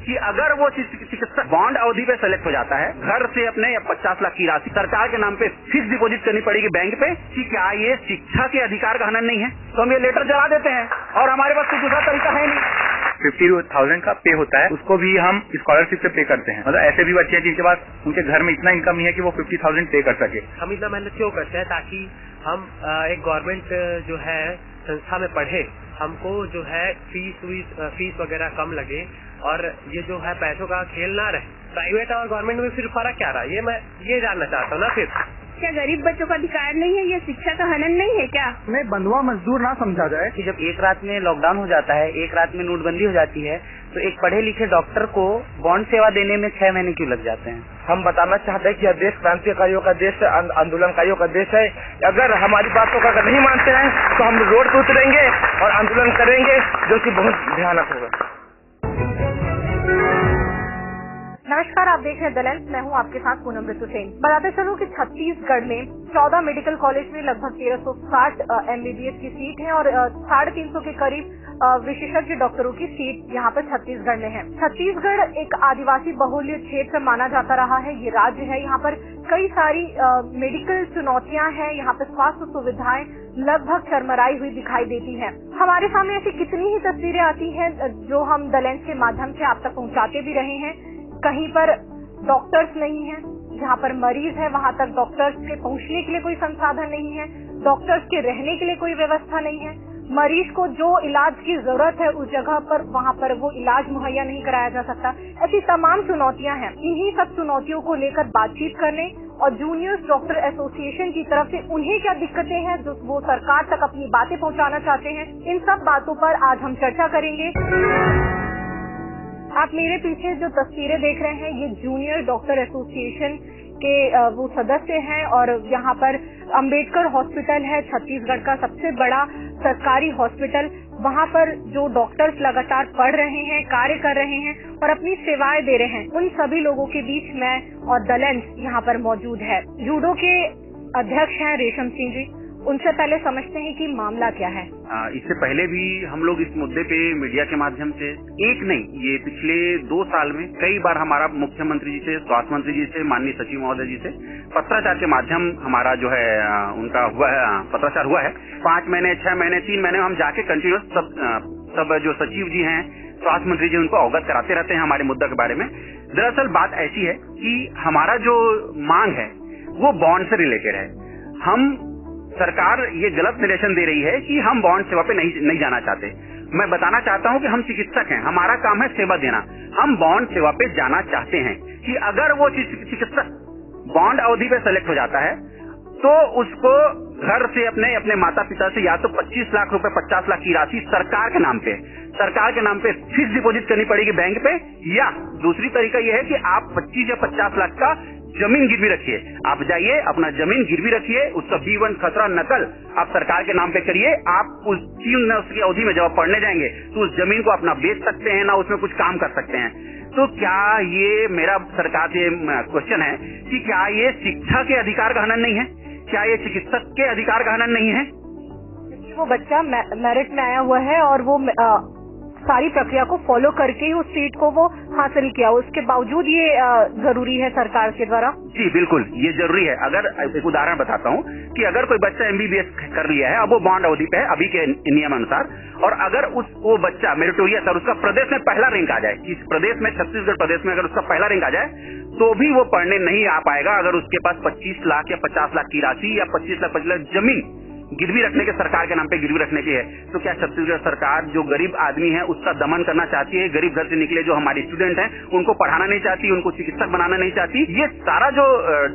कि अगर वो चिकित्सक बॉन्ड अवधि पे सेलेक्ट हो जाता है, घर से अपने 50 लाख की राशि सरकार के नाम पे फिक्स डिपॉजिट करनी पड़ेगी बैंक पे, कि क्या ये शिक्षा के अधिकार का हनन नहीं है? तो हम ये लेटर चला देते हैं और हमारे पास कोई दूसरा तरीका है नहीं। 50,000 का पे होता है, उसको भी हम स्कॉलरशिप से पे करते हैं। मतलब ऐसे भी बच्चे हैं जिनके पास उनके घर में इतना इनकम नहीं है कि वो 50,000 पे कर सके। हम इतना मेहनत क्यों करते हैं? ताकि हम एक गवर्नमेंट जो है संस्था में पढ़े, हमको जो है फीस वगैरह कम लगे और ये जो है पैसों का खेल ना रहे। प्राइवेट और गवर्नमेंट में फिर फर्क क्या रहा? मैं ये जानना चाहता हूँ ना। फिर क्या गरीब बच्चों का अधिकार नहीं है? ये शिक्षा का हनन नहीं है क्या? नहीं, बंधुआ मजदूर ना समझा जाए कि जब एक रात में लॉकडाउन हो जाता है, एक रात में नोटबंदी हो जाती है, तो एक पढ़े लिखे डॉक्टर को बॉन्ड सेवा देने में 6 महीने क्यों लग जाते हैं? हम बताना चाहते हैं कि यह देश क्रांतिकारियों का देश है, आंदोलनकारियों का देश है। अगर हमारी बातों का अगर नहीं मानते हैं तो हम रोड पर उतरेंगे और आंदोलन करेंगे, जो कि बहुत भयानक होगा। नमस्कार, आप देख रहे हैं द लेंस। मैं हूं आपके साथ पूनम ऋतुसेन। बताते चलूं कि छत्तीसगढ़ में 14 मेडिकल कॉलेज में लगभग 1360 MBBS की सीट है और 350 के करीब विशेषज्ञ डॉक्टरों की सीट यहाँ पर छत्तीसगढ़ में है। छत्तीसगढ़ एक आदिवासी बहुल्य क्षेत्र माना जाता रहा है। ये राज्य है, यहाँ पर कई सारी मेडिकल चुनौतियां हैं। यहाँ पर स्वास्थ्य सुविधाएं लगभग चरमराई हुई दिखाई देती हैं। हमारे सामने ऐसी कितनी ही तस्वीरें आती हैं जो हम द लेंस के माध्यम से आप तक पहुँचाते भी रहे हैं। कहीं पर डॉक्टर्स नहीं है, जहाँ पर मरीज है वहाँ तक डॉक्टर्स के पहुँचने के लिए कोई संसाधन नहीं है, डॉक्टर्स के रहने के लिए कोई व्यवस्था नहीं है, मरीज को जो इलाज की जरूरत है उस जगह पर वहाँ पर वो इलाज मुहैया नहीं कराया जा सकता। ऐसी तमाम चुनौतियाँ हैं। इन्हीं सब चुनौतियों को लेकर बातचीत करने और जूनियर्स डॉक्टर एसोसिएशन की तरफ से उन्हें क्या दिक्कतें हैं जो वो सरकार तक अपनी बातें पहुँचाना चाहते हैं, इन सब बातों पर आज हम चर्चा करेंगे। आप मेरे पीछे जो तस्वीरें देख रहे हैं ये जूनियर डॉक्टर एसोसिएशन के वो सदस्य हैं और यहाँ पर अंबेडकर हॉस्पिटल है, छत्तीसगढ़ का सबसे बड़ा सरकारी हॉस्पिटल। वहाँ पर जो डॉक्टर्स लगातार पढ़ रहे हैं, कार्य कर रहे हैं और अपनी सेवाएं दे रहे हैं, उन सभी लोगों के बीच मैं और द लेंस यहाँ पर मौजूद है। जूडो के अध्यक्ष हैं रेशम सिंह जी। उनसे पहले समझते हैं कि मामला क्या है। इससे पहले भी हम लोग इस मुद्दे पे मीडिया के माध्यम से एक नहीं, ये पिछले 2 साल में कई बार हमारा मुख्यमंत्री जी से, स्वास्थ्य मंत्री जी से, माननीय सचिव महोदय जी से पत्राचार के माध्यम हमारा जो है उनका हुआ है, पत्राचार हुआ है। 5 महीने, 6 महीने, 3 महीने हम जाके कंटिन्यूस सब जो सचिव जी हैं, स्वास्थ्य मंत्री जी उनको अवगत कराते रहते हैं हमारे मुद्दा के बारे में। दरअसल बात ऐसी है कि हमारा जो मांग है वो बॉन्ड से रिलेटेड है। हम सरकार ये गलत निर्देशन दे रही है कि हम बॉन्ड सेवा पे नहीं जाना चाहते। मैं बताना चाहता हूं कि हम चिकित्सक हैं, हमारा काम है सेवा देना। हम बॉन्ड सेवा पे जाना चाहते हैं कि अगर वो चिकित्सक बॉन्ड अवधि पे सेलेक्ट हो जाता है तो उसको घर से अपने माता पिता से या तो 25 लाख रुपए, 50 लाख की राशि सरकार के नाम पे फिक्स डिपॉजिट करनी पड़ेगी बैंक पे, या दूसरी तरीका यह है कि आप 25 या 50 लाख का जमीन गिरवी रखिए। आप जाइए, अपना जमीन गिरवी रखिए, उसका B1 खतरा नकल आप सरकार के नाम पे करिए। आप उस 3 वर्ष की अवधि में जब आप पढ़ने जाएंगे तो उस जमीन को अपना बेच सकते हैं, ना उसमें कुछ काम कर सकते हैं। तो क्या ये मेरा सरकार से क्वेश्चन है कि क्या ये शिक्षा के अधिकार का हनन नहीं है? क्या ये चिकित्सक के अधिकार का हनन नहीं है? वो बच्चा मेरिट में आया हुआ है और वो सारी प्रक्रिया को फॉलो करके ही उस सीट को वो हासिल किया, उसके बावजूद ये जरूरी है सरकार के द्वारा? जी बिल्कुल, ये जरूरी है। अगर एक उदाहरण बताता हूँ कि अगर कोई बच्चा MBBS कर लिया है, अब वो बॉन्ड अवधि पे है अभी के नियम अनुसार, और अगर वो बच्चा मेरिटोरियस और उसका प्रदेश में पहला रैंक आ जाए, इस प्रदेश में, छत्तीसगढ़ प्रदेश में अगर उसका पहला रैंक आ जाए, तो भी वो पढ़ने नहीं आ पाएगा अगर उसके पास 25 लाख या 50 लाख की राशि या 25 लाख जमीन गिरवी रखने के, सरकार के नाम पे गिरवी रखने की है। तो क्या छत्तीसगढ़ सरकार जो गरीब आदमी है उसका दमन करना चाहती है? गरीब घर से निकले जो हमारे स्टूडेंट हैं उनको पढ़ाना नहीं चाहती, उनको चिकित्सक बनाना नहीं चाहती? ये सारा जो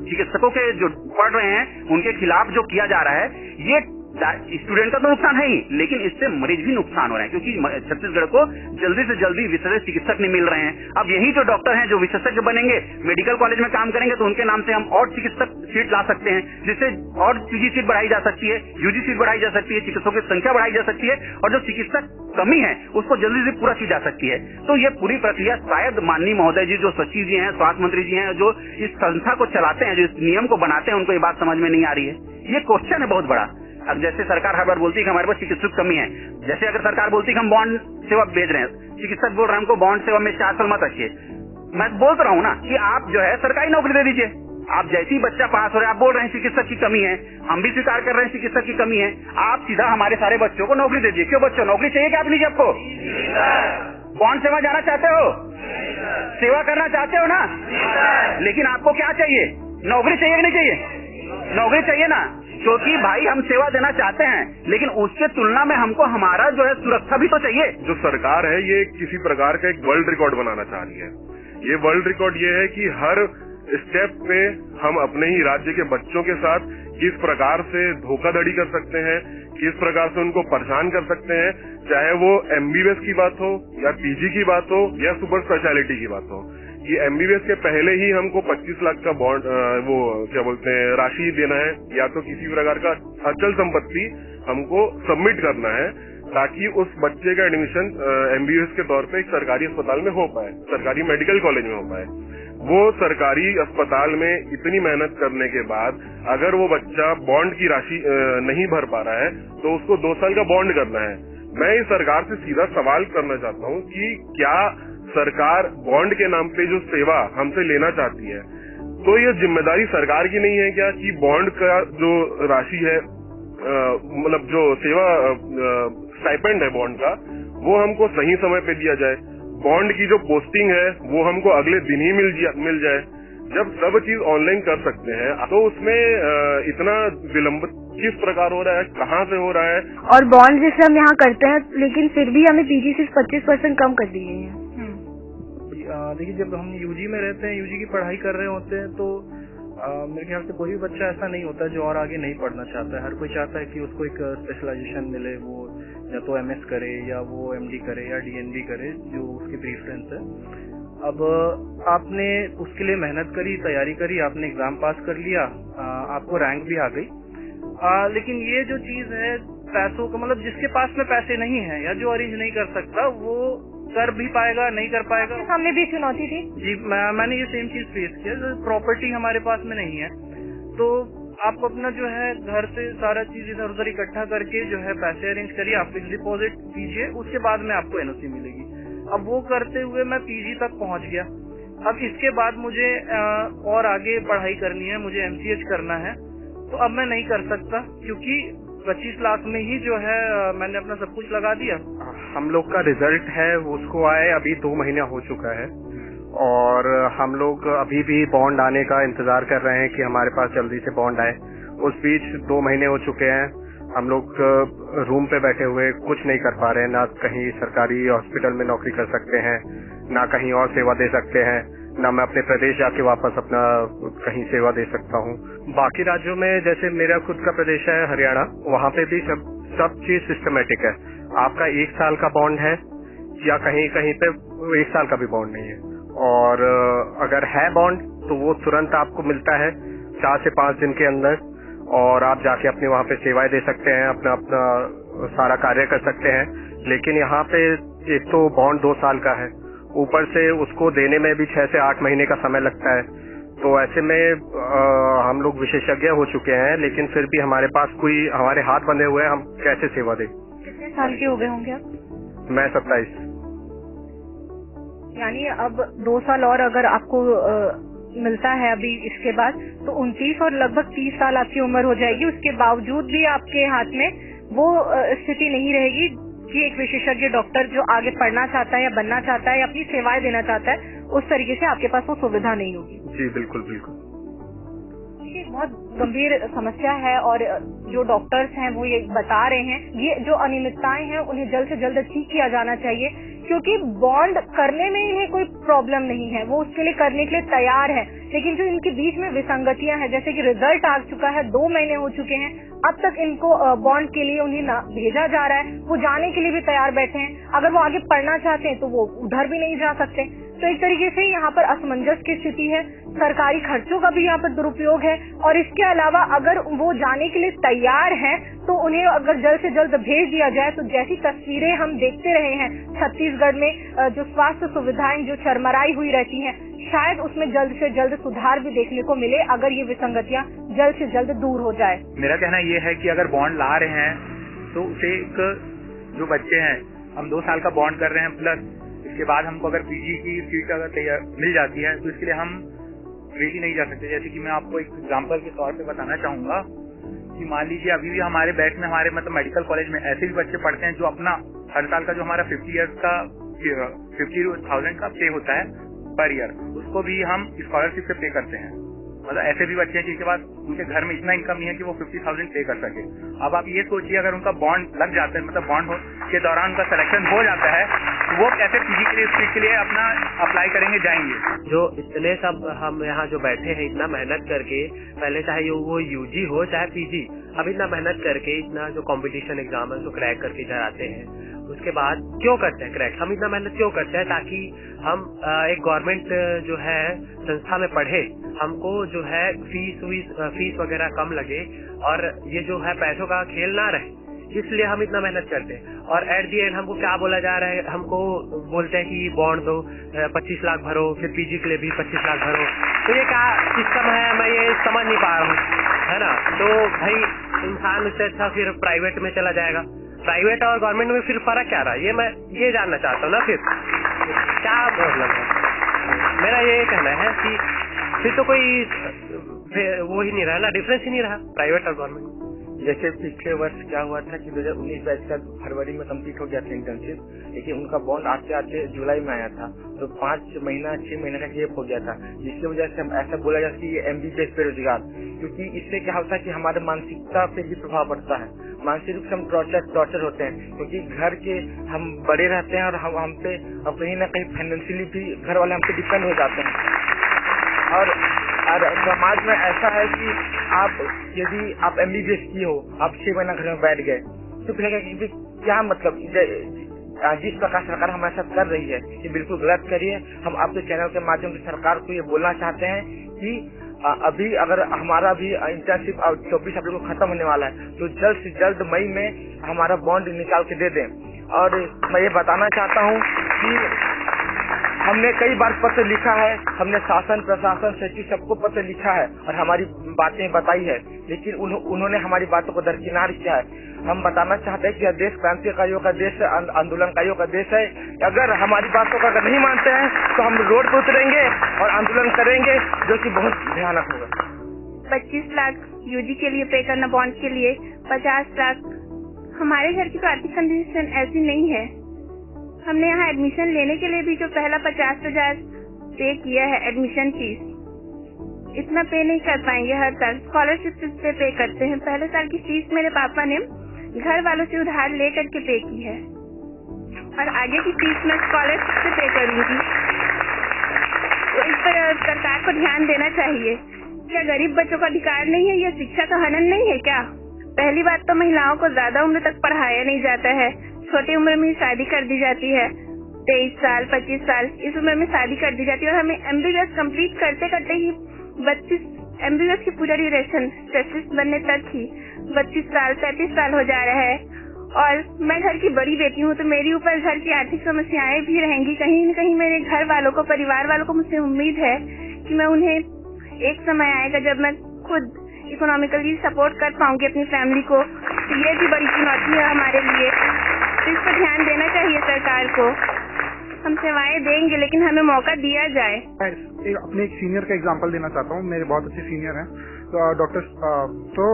चिकित्सकों के जो पढ़ रहे हैं उनके खिलाफ जो किया जा रहा है, ये स्टूडेंट का तो नुकसान है ही, लेकिन इससे मरीज भी नुकसान हो रहे हैं, क्योंकि छत्तीसगढ़ को जल्दी से जल्दी विशेषज्ञ चिकित्सक नहीं मिल रहे हैं। अब यही जो डॉक्टर हैं जो विशेषज्ञ बनेंगे, मेडिकल कॉलेज में काम करेंगे, तो उनके नाम से हम और चिकित्सक सीट ला सकते हैं, जिससे और PG सीट बढ़ाई जा सकती है, UG सीट बढ़ाई जा सकती है, चिकित्सकों की संख्या बढ़ाई जा सकती है, और जो चिकित्सक कमी है उसको जल्दी से पूरा की जा सकती है। तो ये पूरी प्रक्रिया शायद माननीय महोदय जी, जो सचिव जी हैं, स्वास्थ्य मंत्री जी हैं, जो इस संस्था को चलाते हैं, जो इस नियम को बनाते हैं, उनको ये बात समझ में नहीं आ रही है। ये क्वेश्चन है बहुत बड़ा। अब जैसे सरकार हर बार बोलती है कि हमारे पास चिकित्सक कमी है, जैसे अगर सरकार बोलती है कि हम बॉन्ड सेवा भेज रहे हैं, चिकित्सक बोल रहे हैं हमको बॉन्ड सेवा में 4 साल मत रखिए, मैं बोल रहा हूँ ना कि आप जो है सरकारी नौकरी दे दीजिए। आप जैसे ही बच्चा पास हो रहा है आप बोल रहे हैं चिकित्सक की कमी है, हम भी स्वीकार कर रहे हैं चिकित्सक की कमी है, आप सीधा हमारे सारे बच्चों को नौकरी दे दीजिए। क्यों बच्चों नौकरी चाहिए क्या आप लीजिए? आपको बॉन्ड सेवा जाना चाहते हो, सेवा करना चाहते हो ना, लेकिन आपको क्या चाहिए? नौकरी चाहिए कि नहीं चाहिए? नौकरी चाहिए ना, क्योंकि भाई हम सेवा देना चाहते हैं, लेकिन उसके तुलना में हमको हमारा जो है सुरक्षा भी तो चाहिए। जो सरकार है ये किसी प्रकार का एक वर्ल्ड रिकॉर्ड बनाना चाह रही है। ये वर्ल्ड रिकॉर्ड ये है कि हर स्टेप पे हम अपने ही राज्य के बच्चों के साथ किस प्रकार से धोखाधड़ी कर सकते हैं, किस प्रकार से उनको परेशान कर सकते हैं, चाहे वो एमबीबीएस की बात हो या पीजी की बात हो या सुपर स्पेशलिटी की बात हो। ये एमबीबीएस के पहले ही हमको 25 लाख का बॉन्ड वो क्या बोलते हैं राशि देना है, या तो किसी प्रकार का अचल संपत्ति हमको सबमिट करना है, ताकि उस बच्चे का एडमिशन एमबीबीएस के तौर पे एक सरकारी अस्पताल में हो पाए, सरकारी मेडिकल कॉलेज में हो पाए। वो सरकारी अस्पताल में इतनी मेहनत करने के बाद अगर वो बच्चा बॉन्ड की राशि नहीं भर पा रहा है तो उसको 2 साल का बॉन्ड करना है। मैं इस सरकार से सीधा सवाल करना चाहता हूँ कि क्या सरकार बॉन्ड के नाम पे जो सेवा हमसे लेना चाहती है, तो ये जिम्मेदारी सरकार की नहीं है क्या कि बॉन्ड का जो राशि है, मतलब जो सेवा स्टाइपेंड है बॉन्ड का, वो हमको सही समय पे दिया जाए। बॉन्ड की जो पोस्टिंग है वो हमको अगले दिन ही मिल जाए। जब सब चीज ऑनलाइन कर सकते हैं तो उसमें इतना विलंब किस प्रकार हो रहा है, कहाँ से हो रहा है? और बॉन्ड जैसे हम यहाँ करते हैं, लेकिन फिर भी हमें पीजी सिर्फ 25% कम कर दिए हैं। देखिए, जब हम यूजी में रहते हैं, यूजी की पढ़ाई कर रहे होते हैं, तो मेरे ख्याल से कोई भी बच्चा ऐसा नहीं होता जो और आगे नहीं पढ़ना चाहता है। हर कोई चाहता है कि उसको एक स्पेशलाइजेशन मिले, वो या तो एमएस करे या वो एमडी करे या डीएनबी करे, जो उसकी प्रेफरेंस है। अब आपने उसके लिए मेहनत करी, तैयारी करी, आपने एग्जाम पास कर लिया, आपको रैंक भी आ गई, लेकिन ये जो चीज है पैसों का, मतलब जिसके पास में पैसे नहीं है या जो अरेंज नहीं कर सकता वो कर भी पाएगा, नहीं कर पाएगा। सामने भी चुनौती थी जी, मैंने ये सेम चीज फेस किया। प्रॉपर्टी हमारे पास में नहीं है, तो आप अपना जो है घर से सारा चीज इधर उधर इकट्ठा करके जो है पैसे अरेंज करिए, आप फिक्स डिपॉजिट कीजिए, उसके बाद में आपको एनओसी मिलेगी। अब वो करते हुए मैं पीजी तक पहुंच गया। अब इसके बाद मुझे और आगे पढ़ाई करनी है, मुझे एमसीएच करना है, तो अब मैं नहीं कर सकता क्योंकि 25 लाख में ही जो है मैंने अपना सब कुछ लगा दिया। हम लोग का रिजल्ट है उसको आए अभी 2 महीना हो चुका है, और हम लोग अभी भी बॉन्ड आने का इंतजार कर रहे हैं कि हमारे पास जल्दी से बॉन्ड आए। उस बीच 2 महीने हो चुके हैं, हम लोग रूम पे बैठे हुए कुछ नहीं कर पा रहे हैं, ना कहीं सरकारी हॉस्पिटल में नौकरी कर सकते हैं, ना कहीं और सेवा दे सकते हैं, ना मैं अपने प्रदेश जाके वापस अपना कहीं सेवा दे सकता हूँ। बाकी राज्यों में जैसे मेरा खुद का प्रदेश है हरियाणा, वहाँ पे भी सब चीज सिस्टमेटिक है। आपका 1 साल का बॉन्ड है या कहीं कहीं पे 1 साल का भी बॉन्ड नहीं है, और अगर है बॉन्ड तो वो तुरंत आपको मिलता है 4 से 5 दिन के अंदर, और आप जाके अपने वहाँ पे सेवाएं दे सकते हैं, अपना सारा कार्य कर सकते हैं। लेकिन यहाँ पे एक तो बॉन्ड 2 साल का है, ऊपर से उसको देने में भी 6 से 8 महीने का समय लगता है। तो ऐसे में हम लोग विशेषज्ञ हो चुके हैं, लेकिन फिर भी हमारे पास कोई, हमारे हाथ बंधे हुए हैं, हम कैसे सेवा दें। कितने साल के हो गए होंगे आप? मैं 27। यानी अब 2 साल और अगर आपको मिलता है अभी इसके बाद, तो 29 और लगभग 30 साल आपकी उम्र हो जाएगी। उसके बावजूद भी आपके हाथ में वो स्थिति नहीं रहेगी कि एक विशेषज्ञ डॉक्टर जो आगे पढ़ना चाहता है या बनना चाहता है या अपनी सेवाएं देना चाहता है, उस तरीके से आपके पास वो सुविधा नहीं होगी। जी बिल्कुल बिल्कुल। ये बहुत गंभीर समस्या है, और जो डॉक्टर्स हैं वो ये बता रहे हैं, ये जो अनियमितताएं हैं उन्हें जल्द से जल्द ठीक किया जाना चाहिए, क्योंकि बॉन्ड करने में इन्हें कोई प्रॉब्लम नहीं है, वो उसके लिए करने के लिए तैयार है। लेकिन जो इनके बीच में विसंगतियां हैं, जैसे कि रिजल्ट आ चुका है, 2 महीने हो चुके हैं, अब तक इनको बॉन्ड के लिए उन्हें ना भेजा जा रहा है, वो जाने के लिए भी तैयार बैठे हैं। अगर वो आगे पढ़ना चाहते हैं तो वो उधर भी नहीं जा सकते। तो एक तरीके से यहाँ पर असमंजस की स्थिति है, सरकारी खर्चों का भी यहाँ पर दुरुपयोग है, और इसके अलावा अगर वो जाने के लिए तैयार हैं तो उन्हें अगर जल्द से जल्द भेज दिया जाए, तो जैसी तस्वीरें हम देखते रहे हैं छत्तीसगढ़ में, जो स्वास्थ्य सुविधाएं जो चरमराई हुई रहती हैं, शायद उसमें जल्द से जल्द सुधार भी देखने को मिले अगर ये विसंगतियां जल्द से जल्द दूर हो जाए। मेरा कहना ये है कि अगर बॉन्ड ला रहे हैं तो उसे एक जो बच्चे हैं, हम 2 साल का बॉन्ड कर रहे हैं प्लस इसके बाद हमको अगर पीजी की सीट अगर तैयार मिल जाती है तो इसके लिए हम रेडी नहीं जा सकते। जैसे कि मैं आपको एक एग्जांपल के तौर पे बताना चाहूंगा कि मान लीजिए अभी भी हमारे बैच में हमारे मतलब मेडिकल कॉलेज में ऐसे भी बच्चे पढ़ते हैं जो अपना हर साल का जो हमारा 50,000 का पे होता है पर ईयर, उसको भी हम स्कॉलरशिप से पे करते हैं। मतलब ऐसे भी बच्चे हैं जिनके पास उनके घर में इतना इनकम नहीं है कि वो 50,000 पे कर सके। अब आप ये सोचिए अगर उनका बॉन्ड लग जाता है, मतलब बॉन्ड के दौरान उनका सिलेक्शन हो जाता है, तो वो कैसे पीजी के लिए सीट के लिए अपना अप्लाई करेंगे, जाएंगे। जो इतने सब हम यहाँ जो बैठे हैं इतना मेहनत करके, पहले चाहे वो यूजी हो चाहे पीजी, अब इतना मेहनत करके इतना जो कंपटीशन एग्जाम है उसको क्रैक करके इधर आते हैं, उसके बाद क्यों करते हैं क्रैक? हम इतना मेहनत क्यों करते हैं? ताकि हम एक गवर्नमेंट जो है संस्था में पढ़े, हमको जो है फीस वगैरह कम लगे और ये जो है पैसों का खेल ना रहे, इसलिए हम इतना मेहनत करते हैं। और एट दी एंड हमको क्या बोला जा रहा है, हमको बोलते हैं कि बॉन्ड दो, 25 लाख भरो, फिर पीजी के लिए भी 25 लाख भरो। तो ये क्या सिस्टम है, मैं ये समझ नहीं पा रहा हूँ, है ना। तो भाई इंसान उससे अच्छा फिर प्राइवेट में चला जाएगा। प्राइवेट और गवर्नमेंट में फिर फर्क क्या रहा है, ये मैं ये जानना चाहता हूँ ना। फिर क्या मतलब है, मेरा ये कहना है कि फिर तो कोई वो ही नहीं रहा ना, डिफरेंस ही नहीं रहा प्राइवेट और गवर्नमेंट। जैसे पिछले वर्ष क्या हुआ था कि 2019 बैच का फरवरी में कंप्लीट हो गया था इंटर्नशिप, लेकिन उनका बॉन्ड आते आते जुलाई में आया था, तो 5 महीना 6 महीने का गैप हो गया था, जिसकी वजह से हम ऐसा बोला जाता है कि ये MBBS बेरोजगार, क्योंकि इससे क्या होता है कि हमारे मानसिकता पे भी प्रभाव पड़ता है। मानसिक रूप से हम टॉर्चर होते हैं, क्योंकि घर के हम बड़े रहते हैं और हम पे कहीं ना कहीं फाइनेंशियली भी घर वाले हम पे डिपेंड हो जाते हैं। और समाज में ऐसा है कि यदि आप MBBS की हो, आप 6 महीना घर में बैठ गए, तो फिर क्या मतलब, जिस प्रकार सरकार हमारे साथ कर रही है ये बिल्कुल गलत करिए। हम आपके चैनल के माध्यम से सरकार को ये बोलना चाहते हैं कि अभी अगर हमारा भी इंटर्नशिप 24 अप्रैल को खत्म होने वाला है, तो जल्द से जल्द मई में हमारा बॉन्ड निकाल के दे दें। और मैं ये बताना चाहता हूँ कि हमने कई बार पत्र लिखा है, हमने शासन प्रशासन सचिव सबको पत्र लिखा है और हमारी बातें बताई है, लेकिन उन्होंने हमारी बातों को दरकिनार किया है। हम बताना चाहते हैं कि यह देश क्रांतिकारियों का देश है, आंदोलनकारियों का देश है। अगर हमारी बातों का नहीं मानते हैं तो हम रोड पर उतरेंगे और आंदोलन करेंगे, जो कि बहुत भयानक होगा। 25 लाख यूजी के लिए पे करना, बॉन्ड के लिए 50 लाख। हमारे घर की तो आर्थिक कंडीशन ऐसी नहीं है। हमने यहाँ एडमिशन लेने के लिए भी जो पहला 50,000 पे किया है एडमिशन फीस, इतना पे नहीं कर पाएंगे हर साल। स्कॉलरशिप से पे करते हैं। पहले साल की फीस मेरे पापा ने घर वालों से उधार ले करके पे की है और आगे की फीस मैं स्कॉलरशिप से पे करूंगी। तो इस पर सरकार को ध्यान देना चाहिए। क्या गरीब बच्चों का अधिकार नहीं है? यह शिक्षा का हनन नहीं है क्या? पहली बात तो महिलाओं को ज्यादा उम्र तक पढ़ाया नहीं जाता है, छोटी उम्र में शादी कर दी जाती है। 23 साल 25 साल इस उम्र में शादी कर दी जाती है और हमें MBBS कंप्लीट करते करते ही 32 MBBS की पूरा ड्यूरेशन स्पेशलिस्ट बनने तक ही 32 साल 33 साल हो जा रहा है। और मैं घर की बड़ी बेटी हूँ, तो मेरे ऊपर घर की आर्थिक समस्याएं भी रहेंगी। कहीं न कहीं मेरे घर वालों को, परिवार वालों को मुझसे उम्मीद है कि मैं उन्हें एक समय आएगा जब मैं खुद इकोनॉमिकली सपोर्ट कर पाऊंगी अपनी फैमिली को। तो ये भी बड़ी चुनौती है हमारे लिए, तो इस पर ध्यान देना चाहिए सरकार को। हम सेवाएं देंगे लेकिन हमें मौका दिया जाए। अपने एक सीनियर का एग्जांपल देना चाहता हूँ। मेरे बहुत अच्छे सीनियर हैं डॉक्टर, तो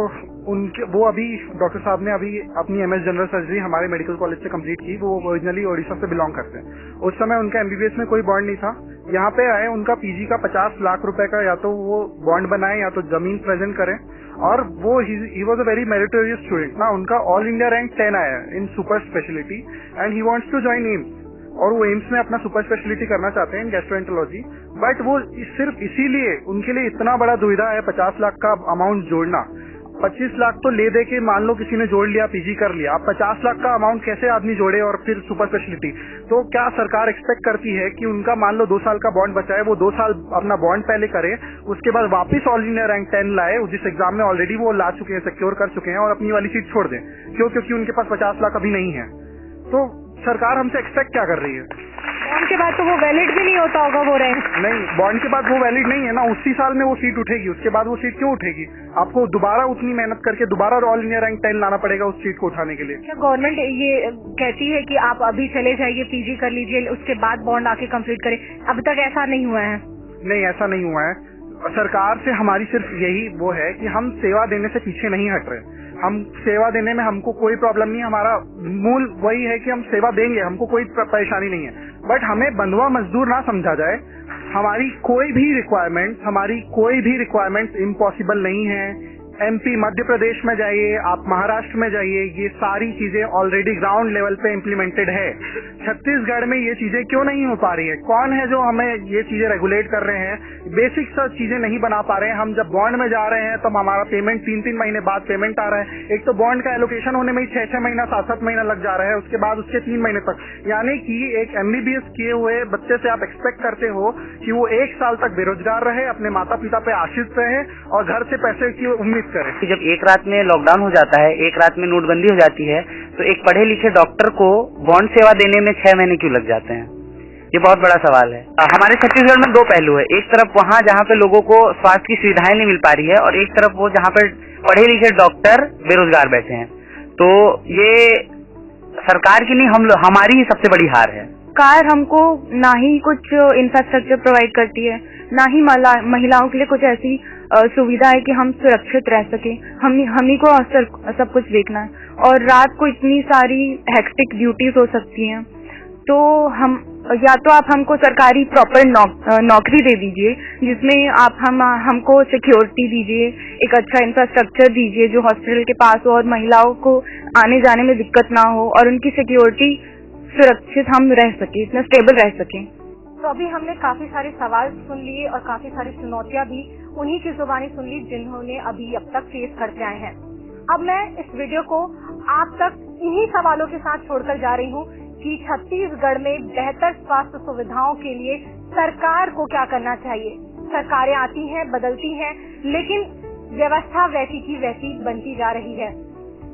उनके वो अभी डॉक्टर साहब ने अभी अपनी MS जनरल सर्जरी हमारे मेडिकल कॉलेज से कंप्लीट की। वो ओरिजिनली ओडिशा से बिलोंग करते हैं। उस समय उनका MBBS में कोई बॉन्ड नहीं था। यहाँ पे आए, उनका PG का 50 लाख रुपए का या तो वो बॉन्ड बनाए या तो जमीन प्रेजेंट करें, और वो he was a very meritorious student ना। उनका ऑल इंडिया रैंक 10 आया in super speciality and he wants to join AIIMS, और वो एम्स में अपना सुपर स्पेशलिटी करना चाहते हैं गैस्ट्रोएंटरोलॉजी। बट वो सिर्फ इसीलिए उनके लिए इतना बड़ा दुविधा है 50 लाख का अमाउंट जोड़ना। 25 लाख तो ले दे के मान लो किसी ने जोड़ लिया, PG कर लिया, अब 50 लाख का अमाउंट कैसे आदमी जोड़े और फिर सुपर स्पेशलिटी? तो क्या सरकार एक्सपेक्ट करती है कि उनका मान लो 2 साल का बॉन्ड बचा है, वो 2 साल अपना बॉन्ड पहले करे, उसके बाद वापस ऑल इंडिया रैंक 10 लाए, जिस एग्जाम में ऑलरेडी वो ला चुके हैं, सिक्योर कर चुके हैं, और अपनी वाली सीट छोड़ दें? क्यों? क्योंकि उनके पास 50 लाख अभी नहीं है। तो सरकार हमसे एक्सपेक्ट क्या कर रही है? बॉन्ड के बाद तो वो वैलिड भी नहीं होता होगा वो रैंक? नहीं, बॉन्ड के बाद वो वैलिड नहीं है ना, उसी साल में वो सीट उठेगी, उसके बाद वो सीट क्यों उठेगी? आपको दोबारा उतनी मेहनत करके दोबारा ऑल इंडिया रैंक 10 लाना पड़ेगा उस सीट को उठाने के लिए। क्या गवर्नमेंट ये कहती है कि आप अभी चले जाइए, पीजी कर लीजिए, उसके बाद बॉन्ड आके कंप्लीट करें? अब तक ऐसा नहीं हुआ है। नहीं, ऐसा नहीं हुआ है। सरकार से हमारी सिर्फ यही वो है कि हम सेवा देने से पीछे नहीं हट रहे। हम सेवा देने में हमको कोई प्रॉब्लम नहीं है, हमारा मूल वही है कि हम सेवा देंगे, हमको कोई परेशानी नहीं है। बट हमें बंधुआ मजदूर ना समझा जाए। हमारी कोई भी रिक्वायरमेंट इम्पॉसिबल नहीं है। एमपी, मध्य प्रदेश में जाइए, आप महाराष्ट्र में जाइए, ये सारी चीजें ऑलरेडी ग्राउंड लेवल पे इम्प्लीमेंटेड है। छत्तीसगढ़ में ये चीजें क्यों नहीं हो पा रही है? कौन है जो हमें ये चीजें रेगुलेट कर रहे हैं? बेसिक सा चीजें नहीं बना पा रहे हैं। हम जब बॉन्ड में जा रहे हैं तब हमारा पेमेंट 3-3 महीने बाद पेमेंट आ रहा है। एक तो बॉन्ड का एलोकेशन होने में ही 6-6 महीना 7-7 महीना लग जा रहा है, उसके बाद उसके 3 महीने तक। यानी कि एक MBBS किए हुए बच्चे से आप एक्सपेक्ट करते हो कि वो 1 साल तक बेरोजगार रहे, अपने माता पिता पे आश्रित रहे और घर से पैसे की उम्मीद करे। जब एक रात में लॉकडाउन हो जाता है, एक रात में नोटबंदी हो जाती है, तो एक पढ़े लिखे डॉक्टर को बॉन्ड सेवा देने में 6 महीने क्यों लग जाते हैं? ये बहुत बड़ा सवाल है। हमारे छत्तीसगढ़ में 2 पहलू है। एक तरफ वहाँ जहाँ पे लोगों को स्वास्थ्य की सुविधाएं नहीं मिल पा रही है, और एक तरफ वो जहाँ पे पढ़े लिखे डॉक्टर बेरोजगार बैठे हैं। तो ये सरकार की नहीं, हमारी ही सबसे बड़ी हार है। सरकार हमको ना ही कुछ इंफ्रास्ट्रक्चर प्रोवाइड करती है, ना ही महिलाओं के लिए कुछ ऐसी सुविधा है कि हम सुरक्षित रह सके। हम ही को सब कुछ देखना है, और रात को इतनी सारी हेक्टिक ड्यूटीज हो सकती हैं। तो हम या तो आप हमको सरकारी प्रॉपर नौकरी दे दीजिए, जिसमें आप हमको सिक्योरिटी दीजिए, एक अच्छा इंफ्रास्ट्रक्चर दीजिए जो हॉस्पिटल के पास हो और महिलाओं को आने जाने में दिक्कत ना हो, और उनकी सिक्योरिटी सुरक्षित हम रह सके, इतना स्टेबल रह सके। तो अभी हमने काफी सारे सवाल सुन लिए और काफी सारी चुनौतियां भी उन्हीं की जुबानी सुन ली जिन्होंने अभी अब तक फेस करते आए हैं। अब मैं इस वीडियो को आप तक इन्हीं सवालों के साथ छोड़कर जा रही हूँ कि छत्तीसगढ़ में बेहतर स्वास्थ्य सुविधाओं के लिए सरकार को क्या करना चाहिए। सरकारें आती हैं, बदलती हैं, लेकिन व्यवस्था वैसी की वैसी बनती जा रही है।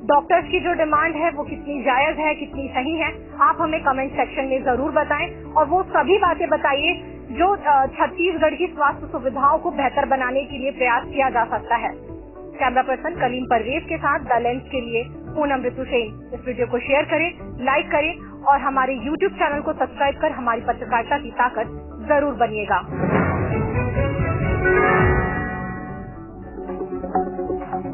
डॉक्टर्स की जो डिमांड है वो कितनी जायज है, कितनी सही है, आप हमें कमेंट सेक्शन में जरूर बताएं, और वो सभी बातें बताइए जो छत्तीसगढ़ की स्वास्थ्य सुविधाओं को बेहतर बनाने के लिए प्रयास किया जा सकता है। कैमरा पर्सन कलीम परवेज के साथ द लेंस के लिए पूनम ऋतु सेन। इस वीडियो को शेयर करें, लाइक करें और हमारे YouTube चैनल को सब्सक्राइब कर हमारी पत्रकारिता की ताकत जरूर बनिएगा।